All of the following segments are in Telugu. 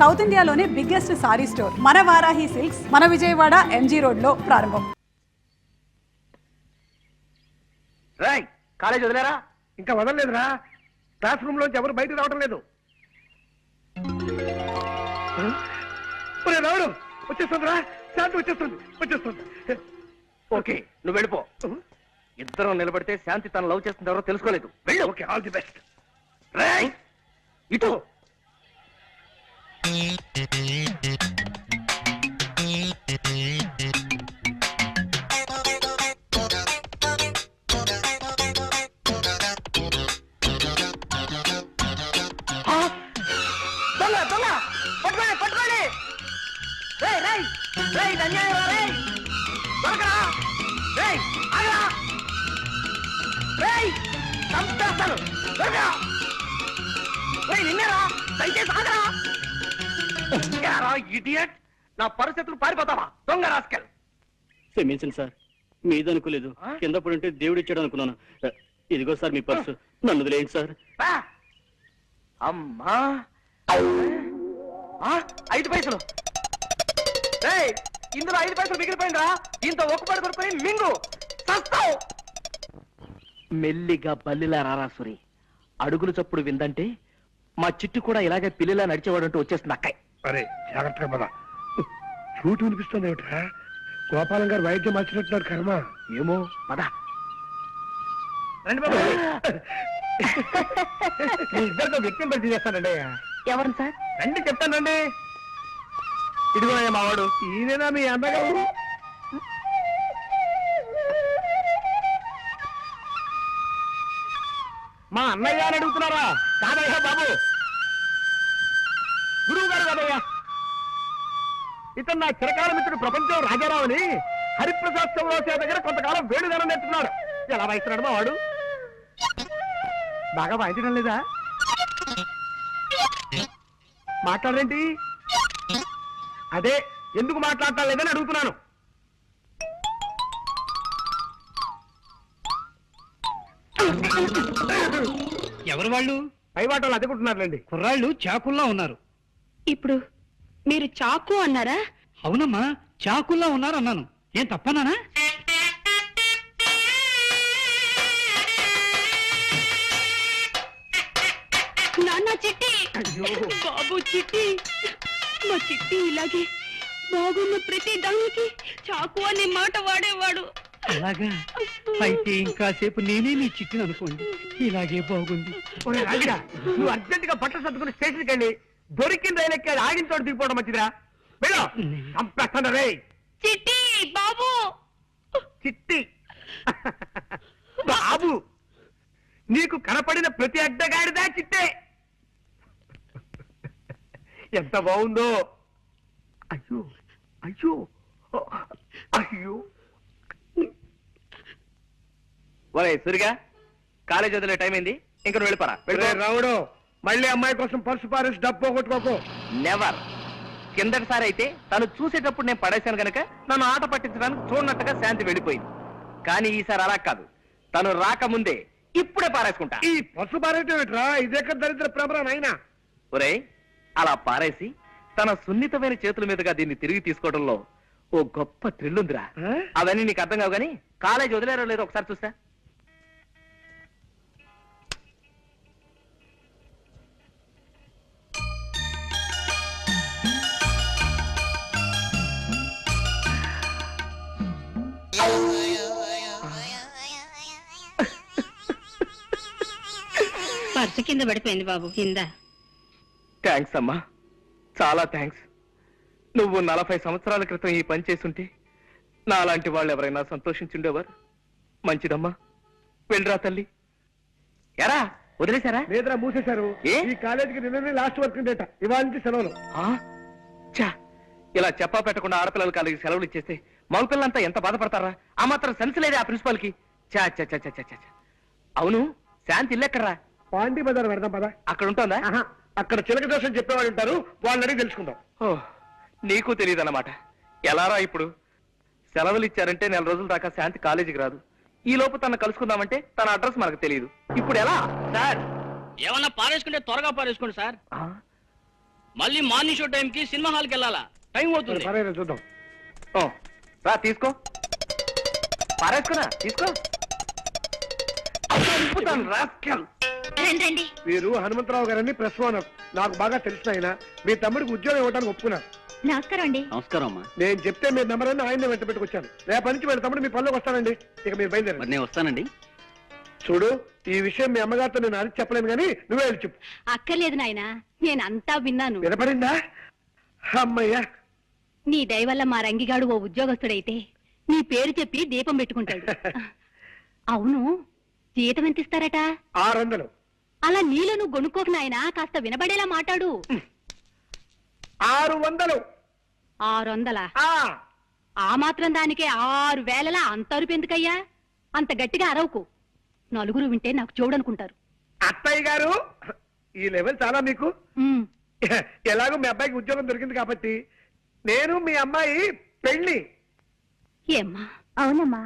సౌత్ ఇండియాలోనే బిగ్గెస్ట్ సారీ స్టోర్ మన వారాహి సిల్క్స్ మన విజయవాడ ఎంజీ రోడ్ లో ప్రారంభం. కాలేజ్ వదిలేరా? ఇంకా వదలలేదురా. క్లాస్ రూమ్ లోంచి ఎవరు బయటకు రావడం లేదు. రావడం వచ్చేస్తుందిరా, శాంతి వచ్చేస్తుంది. ఓకే, నువ్వు వెళ్ళిపో. ఇద్దరం నిలబడితే శాంతి తను లవ్ చేస్తుంది ఎవరో తెలుసుకోలేదు. వెళ్ళు. Okay, all the best. ఇటు నా పరిస్థితులు పారిపోతావా దొంగ రాస్కెల్? క్షమించండి సార్, మీదనుకోలేదు. కింద పడుంటే దేవుడు ఇచ్చాడు అనుకున్నాను. ఇదిగో సార్ మీ పర్సు, నన్ను వదిలేయండి సార్. అమ్మా 5 పైసలు. ఇందులో 5 పైసలు మిగిలిపోయిందా? ఇంత ఒక్కపడి కొడుకుని మింగు సస్తావు. మెల్లిగా బల్లిలా రారాసురి. అడుగులు చప్పుడు విందంటే మా చిట్టు కూడా ఇలాగే పిల్లిలా నడిచేవాడంటూ వచ్చేస్తుంది అక్కయ్య. అరే జాగ్రత్తగా పద. చూటు వినిపిస్తుంది ఏమిట్రా? గోపాలం గారు వైద్యం మార్చినట్టున్నారు. కర్మ ఏమో పద. రండి బాబు. ఇద్దరితో వ్యక్తిని పరిచయం చేస్తానండి. ఎవరు సార్? రండి చెప్తానండి. ఇదిగో మావాడు. ఈయనేనా మీ అన్నగారు? మా అన్నయ్య అని అడుగుతున్నారా? కాదయ్యా బాబు, గురువు గారు కాదయ్యా. ఇతను నా చిరకాల మిత్రుడు ప్రపంచం రాజారావు అని హరిప్రసాద్ చౌరాసియా దగ్గర కొంతకాలం వేణుగానం నేర్చుకున్నాడు. ఎలా వాయిస్తున్నాడు మా వాడు? బాగా వాయించడం లేదా? మాట్లాడరేంటి? అదే ఎందుకు మాట్లాడటం లేదని అడుగుతున్నాను. ఎవరు వాళ్ళు? పైవాటలు అదుకుంటున్నారులేండి. కుర్రాళ్ళు చాకుల్లా ఉన్నారు. ఇప్పుడు మీరు చాకు అన్నారా? అవునమ్మా, చాకుల్లా ఉన్నారు అన్నాను. ఏం తప్పనానా? నాన్న చిట్టి, బాబు చిట్టి, మా చిట్టి ఇలాగే బాగున్న ప్రతి దానికి చాకు అనే మాట వాడేవాడు. అలాగా? అయితే ఇంకాసేపు నేనే మీ చిట్టిని అనుకోండి. ఇలాగే బాగుంది. నువ్వు అర్జెంట్ గా బట్టలు సర్దుకుని స్టేషన్కి వెళ్ళి దొరికిన రైలు ఎక్కి ఆగిన చోట దిగిపోవడం మంచిదిరా. వెళ్ళు. చంపేస్తాను రే. చిట్టి బాబు. చిట్టి బాబు, నీకు కనపడిన ప్రతి అడ్డగాడిదా చిట్టే. ఎంత బాగుందో. అయ్యో అయ్యో అయ్యో. ఒరే సురిగా, కాలేజ్ వదిలే టైం అయింది. ఇంకా నువ్వు వెళ్ళిపోరా. రావుడు, మళ్ళీ అమ్మాయి కోసం పర్సు పారేసి డబ్బు పోగొట్టుకోకు. నెవర్. కిందటిసారి అయితే తను చూసేటప్పుడు నేను పడేశాను గనక నన్ను ఆట పట్టించడానికి చూడనట్టుగా శాంతి వెళ్ళిపోయింది. కానీ ఈసారి అలా కాదు. తను రాకముందే ఇప్పుడే పారేసుకుంటా. ఈ పర్సు పారేయటం ఏంట్రా? ఇదెక్కడ దరిద్ర ప్రమరా నాయనా. ఒరే, అలా పారేసి తన సున్నితమైన చేతుల మీదుగా దీన్ని తిరిగి తీసుకోవడంలో ఓ గొప్ప థ్రిల్ ఉందిరా. అవన్నీ నీకు అర్థం కావు గానీ కాలేజ్ వదిలేరో లేదో ఒకసారి చూస్తా. పర్సు కింద పడిపోయింది బాబు. కింద. థ్యాంక్స్ అమ్మా, చాలా థ్యాంక్స్. నువ్వు 40 సంవత్సరాల క్రితం ఈ పని చేసుంటే నాలాంటి వాళ్ళు ఎవరైనా సంతోషించుండేవారు. మంచిదమ్మా, వెళ్ళరా తల్లి. ఎరా వదిలేశారా? లేదురా, మూసేశారు. ఈ కాలేజీకి నిన్ననే లాస్ట్ వర్క్ డేట. ఇవాళ నుంచి సెలవులు. చా, ఇలా చెప్పా పెట్టకుండా ఆడపిల్లల కాలేజీకి సెలవులు ఇచ్చేస్తే మగపిల్లలంతా ఎంత బాధపడతారా? ఆ మాత్రం సెన్స్ లేదే ఆ ప్రిన్సిపాల్ కి. చా చా చా చా చా. అవును, శాంతి ఇల్లెక్కడరా? పాండి బజార్ పెడదాం పదా. అక్కడ ఉంటుందా? అక్కడ చిలక దోషం చెప్పేవాళ్ళు ఉంటారు, వాళ్ళని అడిగి తెలుసుకుందాం. నీకు తెలియదు అన్నమాట. ఎలారా ఇప్పుడు? సెలవులు ఇచ్చారంటే 4 రోజుల దాకా శాంతి కాలేజీకి రాదు. ఈ లోపు తన కలుసుకుందామంటే తన అడ్రస్ మనకు తెలియదు. ఇప్పుడు ఎలా? సార్, ఏమన్నా పారేసుకుంటే త్వరగా పారేసుకోండి సార్. మళ్ళీ మార్నింగ్ షో టైం కి సినిమా హాల్కి వెళ్ళాలా టైం అవుతుంది. పర్వాలేదు చూద్దాం. ఓ, రా తీసుకో. పారేసుకున్నా తీసుకో. రాస్కెల్. రండి. వీరు హనుమంతరావు గారని ప్రెస్ ఓనర్. నాకు బాగా తెలిసిన ఆయన. మీ తమ్ముడికి ఉద్యోగం ఇవ్వడానికి ఒప్పుకున్నారు. నమస్కారం అండి. నమస్కారం అమ్మా. నేను చెప్తే మీ నెంబర్ అని ఆయన వెంట పెట్టుకొచ్చాను. రేపటి నుంచి వీళ్ళ తమ్ముడు మీ పనిలోకి వస్తానండి. ఇక మీరు బయలుదేరండి. మరి నేను వస్తానండి. చూడు, ఈ విషయం మీ అమ్మగారితో నేను అడిగి చెప్పలేను కానీ నువ్వే వెళ్ళి చెప్పు. అక్కర్లేదు నాయన, నేనంతా విన్నాను. వినపడిందా? అమ్మయ్యా. నీ దయ వల్ల మా రంగిగాడు ఓ ఉద్యోగస్తుడైతే నీ పేరు చెప్పి దీపం పెట్టుకుంటాడు. అవును, జీతం ఎంత ఇస్తారట? 600. అలా నీలో నువ్వు గొనుక్కోకు నాయనా, కాస్త వినబడేలా మాట్లాడు. 600. 600? ఆ, ఆ మాత్రం దానికే 6,000 అంత అరుపు ఎందుకయ్యా? అంత గట్టిగా అరవకు, నలుగురు వింటే నాకు చూడనుకుంటారు. అత్తయ్య గారు, ఈ లెవెల్ చాలా మీకు. ఉమ్, ఎలాగో మీ అబ్బాయికి ఉద్యోగం దొరికింది కాబట్టి నేను మీ అమ్మాయి పెళ్లి. ఏమ్మా? అవునమ్మా.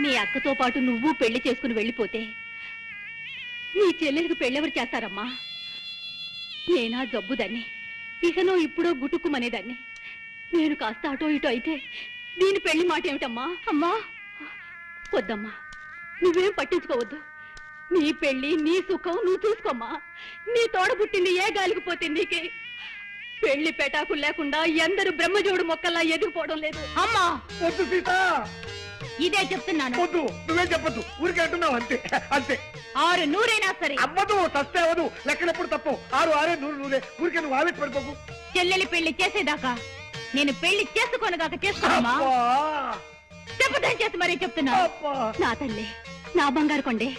నీ అక్కతో పాటు నువ్వు పెళ్లి చేసుకుని వెళ్ళిపోతే నీ చెల్లెలకు పెళ్ళెవరు చేస్తారమ్మా? నేనా జబ్బుదాన్ని, ఇకనో ఇప్పుడో గుటుక్కుమనేదాన్ని. నేను కాస్త అటో ఇటో అయితే దీని పెళ్లి మాట ఏమిటమ్మా? అమ్మా వద్దమ్మా, నువ్వేం పట్టించుకోవద్దు. నీ పెళ్లి నీ సుఖం నువ్వు చూసుకోమ్మా. నీ తోడ పుట్టింది ఏ గాలికి పోతుంది నీకే. పెళ్లి పెటాకులు లేకుండా ఎందరు బ్రహ్మజోడు మొక్కల్లా ఎదిగిపోవడం లేదు. అమ్మా వద్దు సీత, ఇదే చెప్తున్నాను. వద్దు. నువ్వేం చెప్పొద్దు, ఊరికే అంటున్నావు అంతే. అంతే. 600 సరే. అవ్వదు, తస్తే అవ్వదు. లెక్కలెప్పుడు తప్పు. 6 6 100 ఊరికే నువ్వు ఆవేశ పడిపోకు. చెల్లెలి పెళ్లి చేసేదాకా నేను పెళ్లి చేసుకోనగాక చేసుకోమా? అబ్బా, చెప్పదని చేసి మరీ చెప్తున్నా. అబ్బా. నా తల్లి, నా బంగారు కొండే,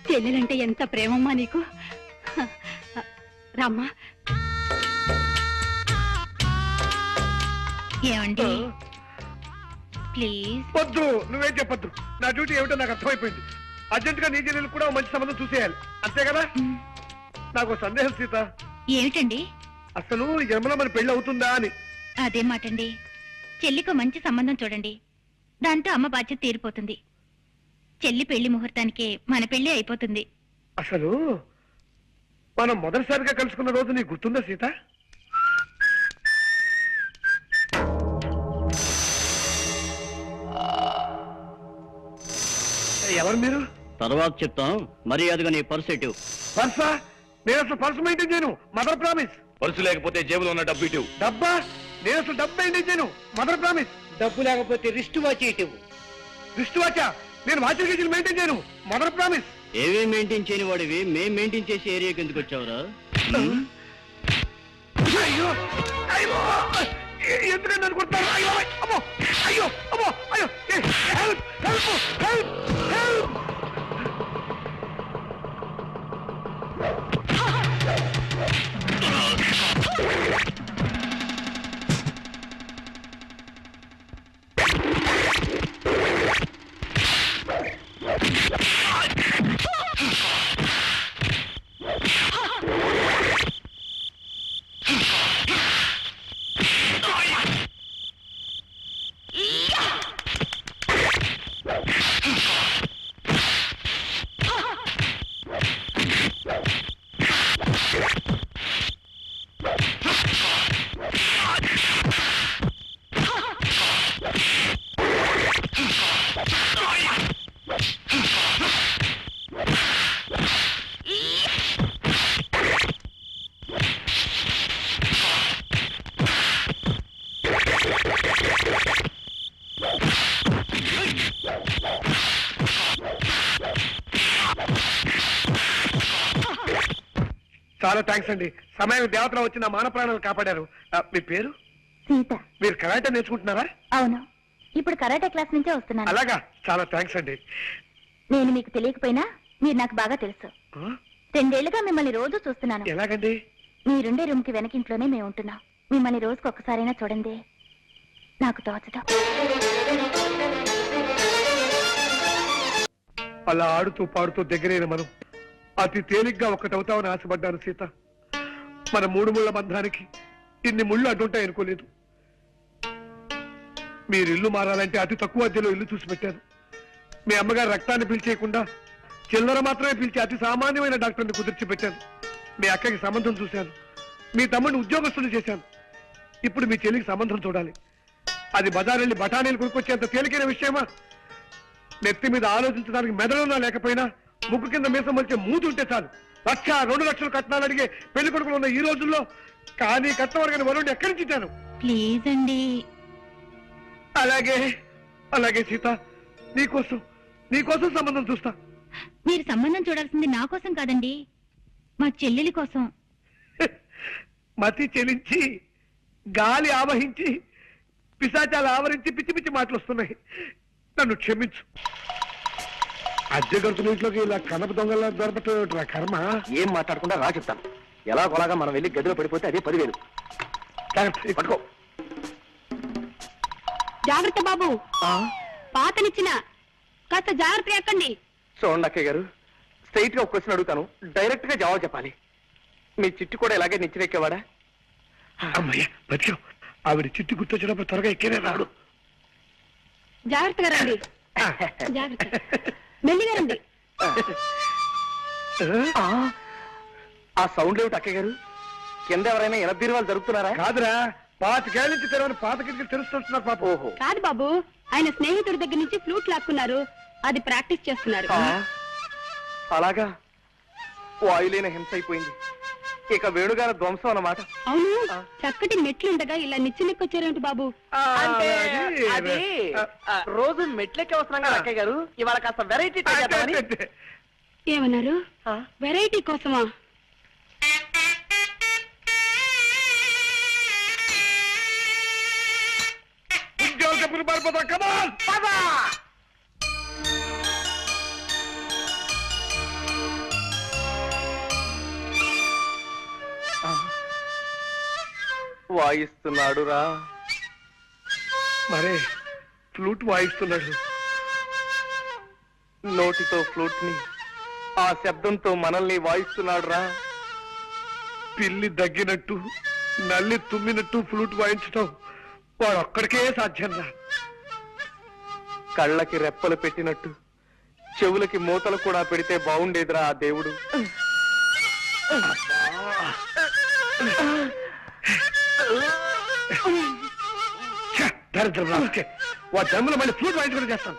చెల్లెలంటే ఎంత ప్రేమమ్మా నీకు. రామ్మా. ఏమండి ప్లీజ్? వద్దు, నువ్వేం చెప్పొద్దు. నా డ్యూటీ ఏమిటో నాకు అర్థమైపోయింది. అర్జెంట్ గా నీ చెల్లెలు కూడా ఓ మంచి సంబంధం చూసేయాలి, అంతే కదా? నాకు సందేహం సీత. ఏమిటండి? అసలు ఈ జన్మలో మన పెళ్లి అవుతుందా అని. అదే మాటండి. చెల్లికి మంచి సంబంధం చూడండి, దాంతో అమ్మ బాధ్యత తీరిపోతుంది. చెల్లి పెళ్లి ముహూర్తానికే మన పెళ్లి అయిపోతుంది. అసలు మనం మొదటిసారిగా కలుసుకున్న రోజు నీకు గుర్తుందా సీత? ఎవరు మీరు? తర్వాత చెప్తాను, మర్యాదగా నీ పర్స్ ఎటు. పర్సా? నేను అసలు పర్సు మెయింటైన్ చేయను. Mother promise. పర్సు లేకపోతే జేబులో ఉన్న డబ్బు ఇటు. డబ్బా? నేను అసలు డబ్బు మెయింటైన్ చేయను. Mother promise. డబ్బు లేకపోతే రిస్ట్ వాచ్ ఇటు. దృష్టి వాచా? నేను వాచర్ గేజీలు మెయింటైన్ చేయను. Mother promise. ఏవే మెయింటైన్ చేయని వాడివి మేం మెయింటైన్ చేసే ఏరియాకి ఎందుకు వచ్చావురా? అయ్యో అయ్యో, ఎందుకంటే నన్ను కొడతారు? అయ్యో అమ్మో, అయ్యో అమ్మో, అయ్యో, హెల్ప్ హెల్ప్ హెల్ప్ హెల్ప్. చాలా థ్యాంక్స్ అండి. సమయం దేవతలో వచ్చి నా మాన ప్రాణాలు కాపాడారు. మీ పేరు? సీత. మీరు కరాటే నేర్చుకుంటున్నారా? అవును, ఇప్పుడు కరాటే క్లాస్ నుంచే వస్తున్నాను. అలాగా, చాలా థ్యాంక్స్ అండి. నేను మీకు తెలియకపోయినా మీరు నాకు బాగా తెలుసు. 2 ఏళ్లుగా మిమ్మల్ని రోజు చూస్తున్నాను. ఎలాగండి? మీరుండే రూమ్ కి వెనకింట్లోనే మేము ఉంటున్నాం. మిమ్మల్ని రోజుకు ఒక్కసారైనా చూడండి, నాకు తోచదు. అలా ఆడుతూ పాడుతూ దగ్గరైన మనం అతి తేలిగ్గా ఒక్కటవుతామని ఆశపడ్డాను సీత. మన 3 ముళ్ళ బంధానికి ఇన్ని ముళ్ళు అడ్డుంటాయి అనుకోలేదు. మీరు ఇల్లు మారాలంటే అతి తక్కువ అద్దెలో ఇల్లు చూసి పెట్టారు. మీ అమ్మగారు రక్తాన్ని పిలిచేయకుండా చిల్లర మాత్రమే పిలిచి అతి సామాన్యమైన డాక్టర్ని కుదిర్చి పెట్టాను. మీ అక్కకి సంబంధం చూశాను. మీ తమ్ముడిని ఉద్యోగస్తులు చేశాను. ఇప్పుడు మీ చెల్లికి సంబంధం చూడాలి. అది బజారెళ్ళి బఠానీలు కొనుక్కొచ్చేంత తేలికైన విషయమా? నెత్తి మీద ఆలోచించడానికి మెదడున్నా లేకపోయినా ముక్కు కింద మీసం వచ్చే మూతి ఉంటే చాలు 1,00,000, 2 లక్షలు కట్నాలు అడిగే పెళ్లి కొడుకులు ఉన్న ఈ రోజుల్లో కానీ కట్టవరగని వరుణ్ణి ఎక్కడి నుంచి ఇచ్చాను? ప్లీజ్ అండి. అలాగే అలాగే సీత, నీకోసం సంబంధం చూస్తా. మీరు సంబంధం చూడాల్సింది నా కోసం కాదండి, మా చెల్లెలి కోసం. మతి చెలించి గాలి ఆవహించి పిశాచాలు ఆవరించి పిచ్చి పిచ్చి మాటలు వస్తున్నాయి. నన్ను క్షమించు. అద్దె గంతుల ఇంట్లోకి ఇలా కనప దొంగల దొరపట్టు కర్మ. ఏం మాట్లాడకుండా రా చెప్తాను. ఎలా కొలాగా మనం వెళ్ళి గదిలో పడిపోతే అదే 10,000. పట్టుకో. జాగ్రత్త బాబు, పాతనిచ్చిన కాస్త జాగ్రత్తగా ఎక్కండి. చూడండి అక్కయ్య గారు, స్ట్రైట్ గా ఒక క్వశ్చన్ అడుగుతాను, డైరెక్ట్ గా జవాబు చెప్పాలి. మీ చిట్టు కూడా ఇలాగే నిచ్చినెక్కేవాడా? అమ్మయ్య బతికావు. ఆవిడ చిట్టు గుర్తొచ్చినప్పుడు త్వరగా ఎక్కేనే రాడు. జాగ్రత్తగా రండి. జాగ్రత్త, మెల్లిగా రండి. ఆ సౌండ్ ఏమిటి అక్కయ్య గారు? కింద ఎవరైనా ఎనబీరువాలు జరుగుతున్నారా? కాదురా, 25 నుంచి తెరవని పాత కిటికీలు తెలుస్తున్నారు పాప. ఓహో, కాదు బాబు, ఆయన స్నేహితుడి దగ్గర నుంచి ఫ్లూట్ లాక్కున్నారు, అది ప్రాక్టీస్ చేస్తున్నారు. అలాగా? వాయులేని హింస అయిపోయింది. ఇక వేణుగాల ధ్వంసం అన్నమాట. అవును, చక్కటి మెట్లుండగా ఇలా నిచ్చెనెక్కొచ్చారేంటి బాబు? అంటే అది రోజు మెట్లెక్కి వస్తున్నాం కదా అక్కయ్య గారు, ఇవాళ కాస్త వెరైటీ ఏమన్నారు? వెరైటీ కోసమా? ఉద్యోగపులు పారిపోతా. కమాన్ పదా. వాయిస్తున్నాడు రా. మరే ఫ్లూట్ వాయిస్తున్నాడు. నోటితో ఫ్లూట్ ని, ఆ శబ్దంతో మనల్ని వాయిస్తున్నాడు రా. పిల్లి దగ్గినట్టు, నల్లి తుమ్మినట్టు ఫ్లూట్ వాయించటం వాడు ఒక్కడికే సాధ్యం రా. కళ్ళకి రెప్పలు పెట్టినట్టు చెవులకి మూతలు కూడా పెడితే బాగుండేదిరా ఆ దేవుడు. దరిద్రం రాకే, వాడు దమ్ములు మళ్ళీ ఫ్లూట్ వాయించుకుని చేస్తాను.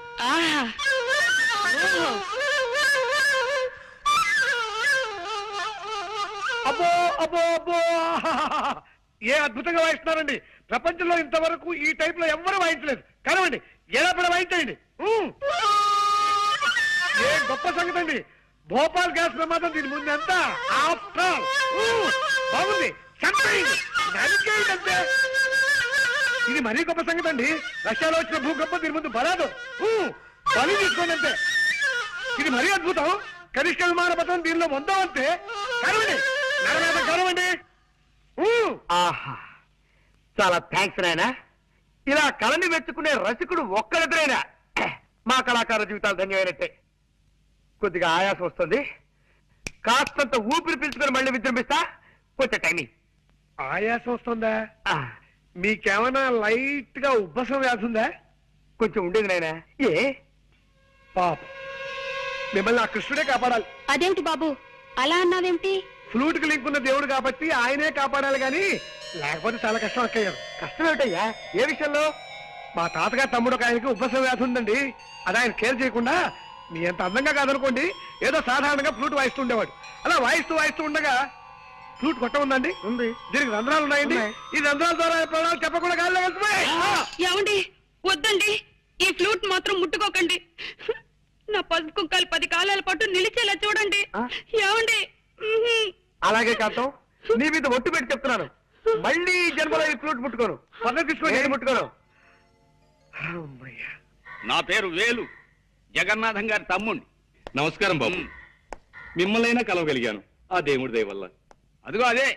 అబ్బో అబ్బో అబ్బో, ఏ అద్భుతంగా వాయిస్తున్నారండి. ప్రపంచంలో ఇంతవరకు ఈ టైప్ లో ఎవ్వరూ వాయించలేదు. కనవండి, ఎలా పడ వాయించండి. ఏ గొప్ప సంగతి అండి. భోపాల్ గ్యాస్ ప్రమాదం దీని ముందు ఎంత బాగుంది. నరికేయండి. ఇది మరీ గొప్ప సంగతి అండి. రష్యాలో వచ్చిన భూకంపం దీని ముందు బలాదు. బలి తీసుకోండి అంతే. ఇది మరీ అద్భుతం. కనిష్ట విమాన పథకం దీనిలో పొందామంటే కరవండి, కరవండి. ఆహా, చాలా థ్యాంక్స్ నాయనా. ఇలా కళని మెచ్చుకునే రసికుడు ఒక్కరిద్దరైనా మా కళాకార జీవితాలు ధన్యమైనట్టే. కొద్దిగా ఆయాసం వస్తుంది, కాస్తంత ఊపిరి పీల్చుకొని మళ్ళీ విజృంభిస్తా. కొంచెం టైమింగ్. ఆయాసం వస్తుందా? మీకేమైనా లైట్ గా ఉబ్బసం వ్యాధి ఉందా? కొంచెం ఉండేది నాయనా. ఏ పాప, మిమ్మల్ని ఆ కృష్ణుడే కాపాడాలి. అదేమిటి బాబు అలా అన్నావేమిటి? ఫ్లూట్ కి లింక్ ఉన్న దేవుడు కాబట్టి ఆయనే కాపాడాలి గాని లేకపోతే చాలా కష్టం అక్కయ్యారు. కష్టం ఏమిటయ్యా? ఏ విషయంలో? మా తాతగారు తమ్ముడు ఒక ఆయనకి ఉబ్బసం వ్యాధి ఉందండి. అది ఆయన కేర్ చేయకుండా మీ అంత అందంగా కాదనుకోండి ఏదో సాధారణంగా ఫ్లూట్ వాయిస్తూ ఉండేవాడు. అలా వాయిస్తూ ఉండగా ఫ్లూట్ కొట్ట ఉందండి. ఉంది. దీనికి రంధ్రాలు ఉన్నాయండి. ఈ రంధ్రాల ద్వారా ప్రాణాలు చెప్పకుండా గాల్లో వెళ్తున్నాయి. ఏమండి, వద్దండి, ఈ ఫ్లూట్ మాత్రం ముట్టుకోకండి. నా పసుపు కుక్కలు 10 కాలాల పాటు నిలిచేలా చూడండి. ఏమండి? అలాగే కాంతం, నీ మీద ఒట్టు పెట్టి చెప్తున్నాను, మళ్ళీ ఈ జన్మలో ఈ ఫ్లూట్ ముట్టుకోను. పక్కన తీసుకోండి, ముట్టుకోను. నా పేరు వేలు, జగన్నాథం గారి తమ్ముండి. నమస్కారం బాబు. మిమ్మల్నైనా కలవగలిగాను ఆ దేవుడి దయ వల్ల. అదిగో అదే,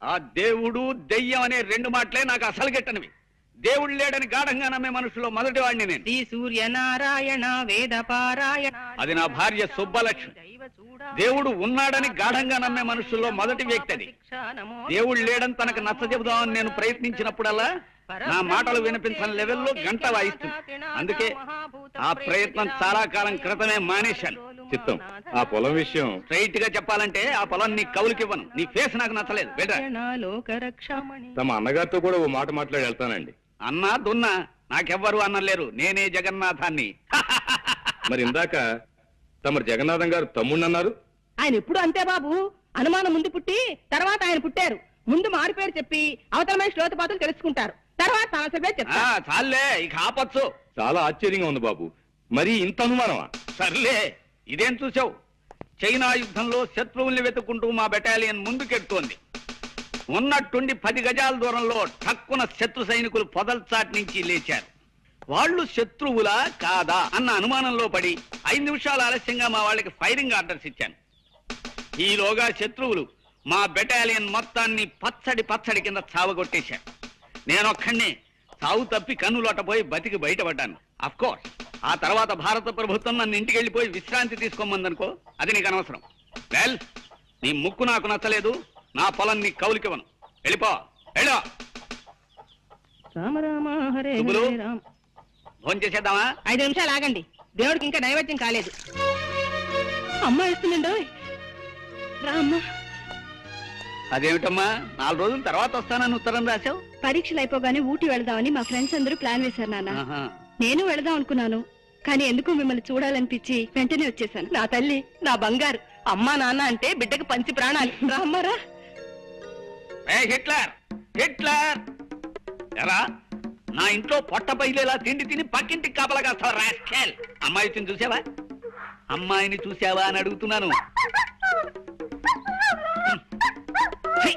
ఆ దేవుడు దెయ్యం అనే 2 మాటలే నాకు అసలు గిట్టనివి. దేవుడు లేడని గాఢంగా నమ్మే మనుషులో మొదటి వాడిని నేను. శ్రీ సూర్యనారాయణ వేద పారాయణ. అది నా భార్య సుబ్బలక్ష్మి. దేవుడు ఉన్నాడని గాఢంగా నమ్మే మనుషుల్లో మొదటి వ్యక్తి అది. దేవుడు లేడని తనకు నచ్చ చెబుదామని నేను ప్రయత్నించినప్పుడల్లా నా మాటలు వినిపించని లెవెల్లో గంట వాయిస్తుంది. అందుకే ఆ ప్రయత్నం చాలా కాలం క్రితమే మానేశాను. చిత్తం ఆ పొలం విషయం స్ట్రైట్ గా చెప్పాలంటే ఆ పొలం నీ కవులకివ్వను. నీ ఫేస్ నాకు నచ్చలేదు. వెళ్ళరా. లోకరక్షామణి తమ అన్నగారితో కూడా ఓ మాట మాట్లాడి వెళ్తానండి. అన్నా దున్నా నాకెవ్వరు అన్నలేరు. నేనే జగన్నాథాన్ని. మరి ఇందాక తమరు జగన్నాథం గారు తమ్ముణ్ణన్నారు. ఆయన ఎప్పుడు అంతే బాబు. అనుమానం ముందు పుట్టి తర్వాత ఆయన పుట్టారు. ముందు మారి పేరు చెప్పి అవతలమైన శ్లోతపాతులు తెలుసుకుంటారు. తర్వాత సమస్య పేరు చెప్తారు. చాలే ఇక ఆపచ్చు. చాలా ఆశ్చర్యంగా ఉంది బాబు. మరి ఇంత అనుమానమా? సర్లే ఇదేం చూసావు? చైనా యుద్ధంలో శత్రువుల్ని వెతుక్కుంటూ మా బెటాలియన్ ముందుకెడుతోంది. ఉన్నట్టుండి 10 గజాల దూరంలో ఠక్కున శత్రు సైనికులు పొదల్చాటి నుంచి లేచారు. వాళ్ళు శత్రువులా కాదా అన్న అనుమానంలో పడి 5 నిమిషాలు ఆలస్యంగా మా వాళ్ళకి ఫైరింగ్ ఆర్డర్స్ ఇచ్చాను. ఈలోగా శత్రువులు మా బెటాలియన్ మొత్తాన్ని పచ్చడి కింద చావగొట్టేశారు. నేనొక్కడినే చావు తప్పి కన్నులోటపోయి బతికి బయటపడ్డాను. అఫ్కోర్స్ ఆ తర్వాత భారత ప్రభుత్వం నన్ను ఇంటికి వెళ్ళిపోయి విశ్రాంతి తీసుకోమందనుకో, అది నీకు అనవసరం. వెల్, నీ ముక్కు నాకు నచ్చలేదు. నా పొలం నీ కౌలికివ్వను. వెళ్ళిపో. వెళ్ళో. రామ రామ హరే శుభులు. హరే రామ. ఫోన్ చేసేద్దామా? 5 నిమిషాలు ఆగండి. దేవుడికి ఇంకా నైవేద్యం కాలేదు. అమ్మ ఇస్తుందండో. రామ్మ. అదేమిటమ్మా 4 రోజుల తర్వాత వస్తానని ఉత్తరం రాశావు? పరీక్షలు అయిపోగానే ఊటీ వెళదామని మా ఫ్రెండ్స్ అందరూ ప్లాన్ వేశారు నాన్న. ఆహా. నేను వెళదాం అనుకున్నాను, కానీ ఎందుకు మిమ్మల్ని చూడాలనిపించి వెంటనే వచ్చేసాను. నా తల్లి, నా బంగారు. అమ్మా నాన్న అంటే బిడ్డకి పంచి ప్రాణాలు. రామ్మారా. హిట్లర్ హిట్లర్ ఎరా, నా ఇంట్లో పొట్ట పైలేలా తిండి తిని పక్కింటికి కాపలా కాస్తావా రాస్కెల్? అమ్మాయిని చూసావా? అమ్మాయిని చూసావా అని అడుగుతున్నాను. ఛీ,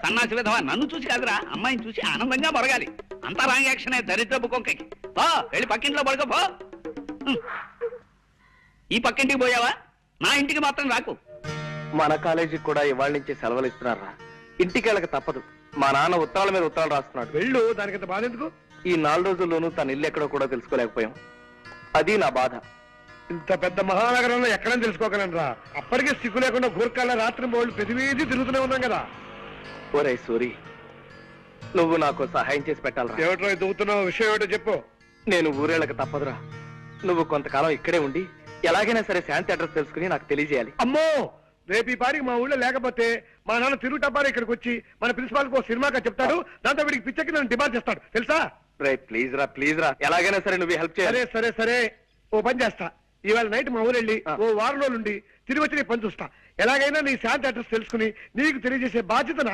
సన్నాసి విధవా, నన్ను చూసి కాదురా, అమ్మాయిని చూసి ఆనందంగా మొరగాలి. అంతా రాంగ్ యాక్షనే దరిద్రపు కొంకకి. పో, వెళ్ళి పక్కింట్లో పడుకోపో. ఈ పక్కింటికి పోయావా? నా ఇంటికి మాత్రం రాకు. మన కాలేజీకి కూడా ఇవాళ నుంచి సెలవులు ఇస్తున్నారా? ఇంటికి వెళ్ళక తప్పదు. మా నాన్న ఉత్తరాల మీద ఉత్తరాలు రాస్తున్నాడు. వెళ్ళు, దానికంత బాధ ఎందుకు? ఈ 4 రోజుల్లోనూ తన ఇల్లు ఎక్కడో కూడా తెలుసుకోలేకపోయాం. అది నా బాధ. ఇంత పెద్ద మహానగరంలో ఎక్కడని తెలుసుకోగలనరా? అప్పటికే సిగ్గు లేకుండా గూర్ఖాల రాత్రి బోళ్ళు ప్రతివేది తిరుగుతూనే ఉన్నాం కదా. ఒరే సూరి, నువ్వు నాకు సహాయం చేసి పెట్టాలరా. ఏమిటో దిగుతున్నావు? విషయం ఏమిటో చెప్పు. నేను ఊరేళ్ళక తప్పదురా. నువ్వు కొంతకాలం ఇక్కడే ఉండి ఎలాగైనా సరే శాంతి అడ్రస్ తెలుసుకుని నాకు తెలియజేయాలి. అమ్మో, రేపు ఈ పారికి మా ఊళ్ళో లేకపోతే మా నాన్న తిరుగుటప్పారు ఇక్కడికి వచ్చి మన ప్రిన్సిపాల్ కు సినిమాగా చెప్తాడు. దాంతో వీడికి పిచ్చకి నన్ను డిమాండ్ చేస్తాడు తెలుసా? రే ప్లీజ్ రా, ఎలాగైనా సరే నువ్వు హెల్ప్ చేయాలి. సరే ఓ పని చేస్తా. ఇవాళ నైట్ మా ఊరు వెళ్ళి ఓ వారం రోజులుండి తిరిగి వచ్చి నీ పని చూస్తా. ఎలాగైనా నీ శాంతి అడ్రస్ తెలుసుకుని నీకు తెలియజేసే బాధ్యత నాది.